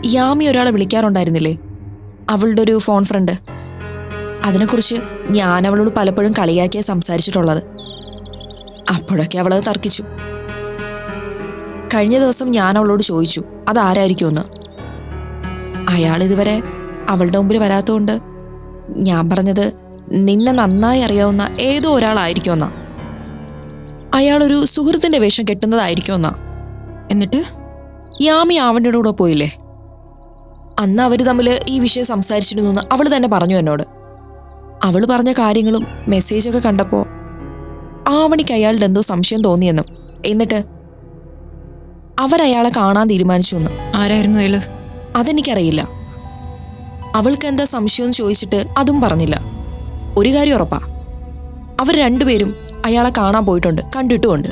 യാമി ഒരാളെ വിളിക്കാറുണ്ടായിരുന്നില്ലേ, അവളുടെ ഒരു ഫോൺ ഫ്രണ്ട്. അതിനെക്കുറിച്ച് ഞാൻ അവളോട് പലപ്പോഴും കളിയാക്കിയാ സംസാരിച്ചിട്ടുള്ളത്. അപ്പോഴൊക്കെ അവളത് തർക്കിച്ചു. കഴിഞ്ഞ ദിവസം ഞാൻ അവളോട് ചോദിച്ചു അതാരായിരിക്കുമെന്ന്. അയാൾ ഇതുവരെ അവളുടെ മുമ്പിൽ വരാത്തതുകൊണ്ട് ഞാൻ പറഞ്ഞത് നിന്നെ നന്നായി അറിയാവുന്ന ഏതോ ഒരാളായിരിക്കുമെന്നാ. അയാളൊരു സുഹൃത്തിന്റെ വേഷം കെട്ടുന്നതായിരിക്കുമെന്നാ. എന്നിട്ട് യാമി ആവണിയുടെ കൂടെ പോയില്ലേ, അന്ന് അവര് തമ്മിൽ ഈ വിഷയം സംസാരിച്ചിരുന്നു അവള് തന്നെ പറഞ്ഞു എന്നോട്. അവള് പറഞ്ഞ കാര്യങ്ങളും മെസ്സേജൊക്കെ കണ്ടപ്പോ ആവണിക്ക് അയാളുടെ എന്തോ സംശയം തോന്നിയെന്നും എന്നിട്ട് അവരയാളെ കാണാൻ തീരുമാനിച്ചു എന്ന്. ആരായിരുന്നു അയാള്? അതെനിക്കറിയില്ല. അവൾക്ക് എന്താ സംശയം എന്ന് ചോദിച്ചിട്ട് അതും പറഞ്ഞില്ല. ഒരു കാര്യം ഉറപ്പാ, അവർ രണ്ടുപേരും അയാളെ കാണാൻ പോയിട്ടുണ്ട്, കണ്ടിട്ടുമുണ്ട്.